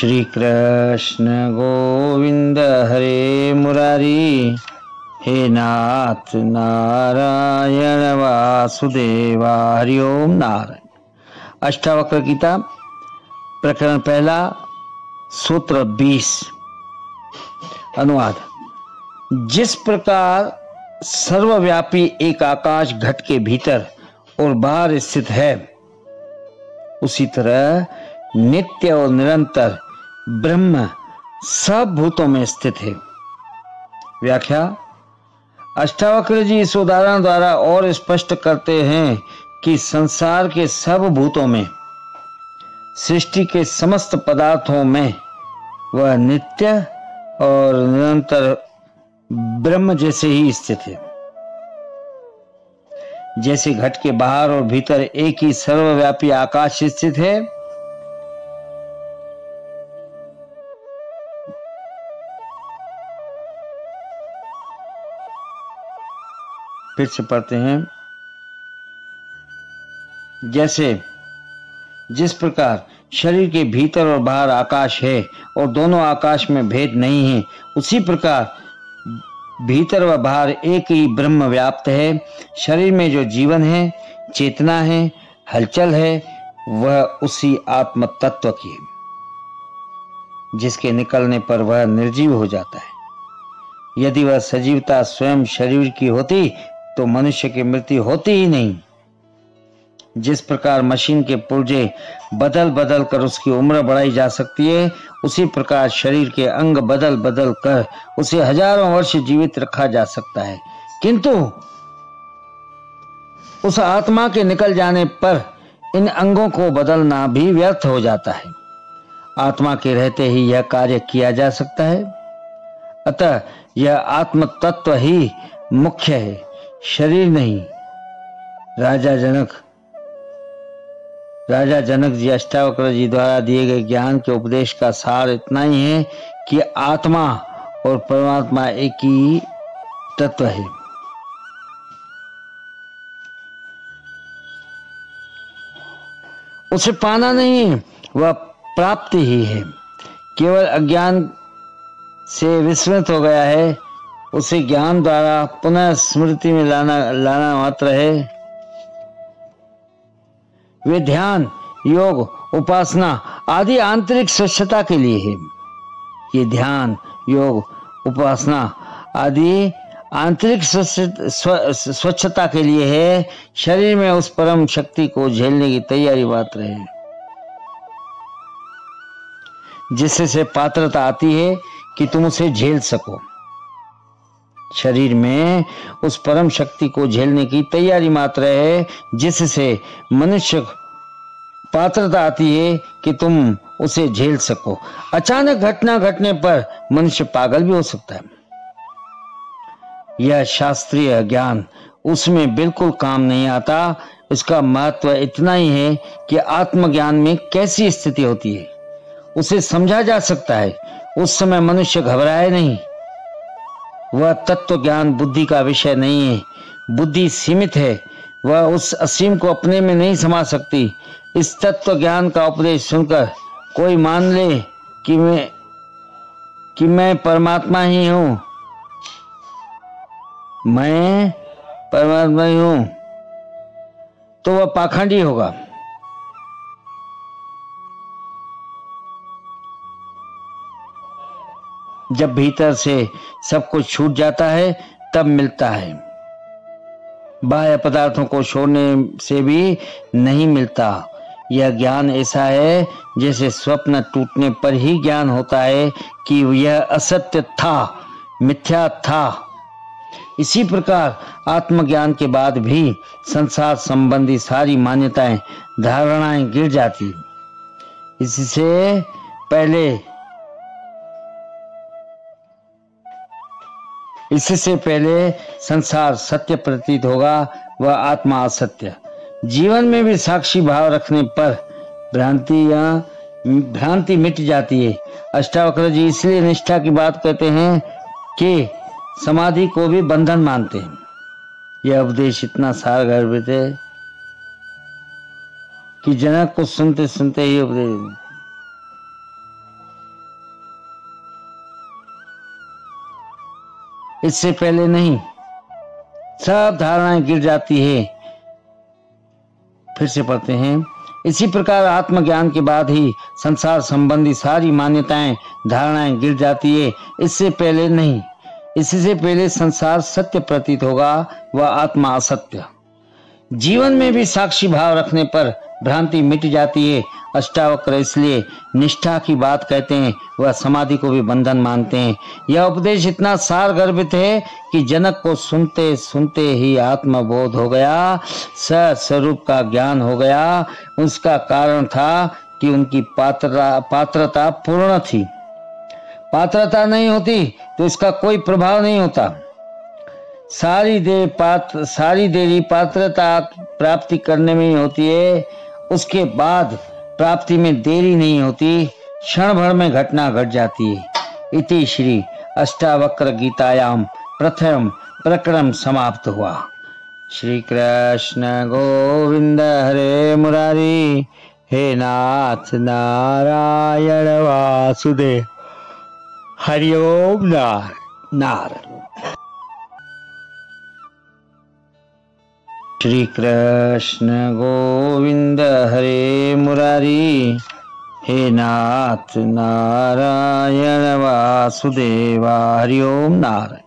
श्री कृष्ण गोविंद हरे मुरारी, हे नाथ नारायण वासुदेवा, हरि ओम नारायण। अष्टावक्र गीता प्रकरण पहला, सूत्र 20। अनुवाद। जिस प्रकार सर्वव्यापी एक आकाश घट के भीतर और बाहर स्थित है, उसी तरह नित्य और निरंतर ब्रह्म सब भूतों में स्थित है। व्याख्या। अष्टावक्र जी इस उदाहरण द्वारा और स्पष्ट करते हैं कि संसार के सब भूतों में, सृष्टि के समस्त पदार्थों में वह नित्य और निरंतर ब्रह्म जैसे ही स्थित है। जैसे घट के बाहर और भीतर एक ही सर्वव्यापी आकाश स्थित है, फिर से पढ़ते हैं। जिस प्रकार शरीर के भीतर और बाहर आकाश है और दोनों आकाश में भेद नहीं है, उसी प्रकार भीतर व बाहर एक ही ब्रह्म व्याप्त है। शरीर में जो जीवन है, चेतना है, हलचल है, वह उसी आत्म तत्व की है, जिसके निकलने पर वह निर्जीव हो जाता है। यदि वह सजीवता स्वयं शरीर की होती तो मनुष्य की मृत्यु होती ही नहीं। जिस प्रकार मशीन के पुर्जे बदल बदल कर उसकी उम्र बढ़ाई जा सकती है, उसी प्रकार शरीर के अंग बदल बदल कर उसे हजारों वर्ष जीवित रखा जा सकता है, किंतु उस आत्मा के निकल जाने पर इन अंगों को बदलना भी व्यर्थ हो जाता है। आत्मा के रहते ही यह कार्य किया जा सकता है। अतः यह आत्म तत्व ही मुख्य है, शरीर नहीं। राजा जनक जी अष्टावक्र जी द्वारा दिए गए ज्ञान के उपदेश का सार इतना ही है कि आत्मा और परमात्मा एक ही तत्व है। उसे पाना नहीं है, वह प्राप्ति ही है। केवल अज्ञान से विस्मृत हो गया है, उसे ज्ञान द्वारा पुनः स्मृति में लाना मात्र है। वे ध्यान, योग, उपासना आदि आंतरिक स्वच्छता के लिए है। ये ध्यान, योग, उपासना आदि आंतरिक स्वच्छता के लिए है। शरीर में उस परम शक्ति को झेलने की तैयारी मात्र है, जिससे पात्रता आती है कि तुम उसे झेल सको। शरीर में उस परम शक्ति को झेलने की तैयारी मात्र है, जिससे मनुष्य पात्रता आती है कि तुम उसे झेल सको। अचानक घटना घटने पर मनुष्य पागल भी हो सकता है। यह शास्त्रीय ज्ञान उसमें बिल्कुल काम नहीं आता। इसका महत्व इतना ही है कि आत्मज्ञान में कैसी स्थिति होती है उसे समझा जा सकता है। उस समय मनुष्य घबराए नहीं। वह तत्व ज्ञान बुद्धि का विषय नहीं है। बुद्धि सीमित है, वह उस असीम को अपने में नहीं समा सकती। इस तत्व ज्ञान का उपदेश सुनकर कोई मान ले कि मैं परमात्मा ही हूं, मैं परमात्मा ही हूं, तो वह पाखंडी होगा। जब भीतर से सब कुछ छूट जाता है तब मिलता है। बाह्य पदार्थों को छोड़ने से भी नहीं मिलता। यह ज्ञान ऐसा है जैसे स्वप्न टूटने पर ही ज्ञान होता है कि यह असत्य था, मिथ्या था। इसी प्रकार आत्मज्ञान के बाद भी संसार संबंधी सारी मान्यताएं, धारणाएं गिर जाती। इससे पहले संसार सत्य प्रतीत होगा, वह आत्मा असत्य। जीवन में भी साक्षी भाव रखने पर भ्रांति मिट जाती है। अष्टावक्र जी इसलिए निष्ठा की बात कहते हैं कि समाधि को भी बंधन मानते हैं। यह उपदेश इतना सारगर्भित है कि जनक को सुनते सुनते ही उपदेश इससे पहले नहीं। सब धारणाएं गिर जाती है। फिर से पढ़ते हैं। इसी प्रकार आत्मज्ञान के बाद ही संसार संबंधी सारी मान्यताएं, धारणाएं गिर जाती है, इससे पहले नहीं। इससे पहले संसार सत्य प्रतीत होगा, वह आत्मा असत्य। जीवन में भी साक्षी भाव रखने पर भ्रांति मिट जाती है। अष्टावक्र इसलिए निष्ठा की बात कहते हैं, वह समाधि को भी बंधन मानते हैं। यह उपदेश इतना सारगर्भित है कि जनक को सुनते सुनते ही आत्मबोध हो गया, स्वरूप का ज्ञान हो गया। उसका कारण था कि उनकी पात्रता पूर्ण थी। पात्रता नहीं होती तो इसका कोई प्रभाव नहीं होता। सारी देरी पात्रता प्राप्ति करने में ही होती है, उसके बाद प्राप्ति में देरी नहीं होती, क्षण भर में घटना घट जाती है। इति श्री अष्टावक्र गीतायाम प्रथम प्रकरण समाप्त हुआ। श्री कृष्ण गोविंद हरे मुरारी, हे नाथ नारायण वासुदेव, हरि ओम नारायण। श्री कृष्ण गोविंद हरे मुरारी, हे नाथ नारायण वासुदेव, हरि ओम नारायण।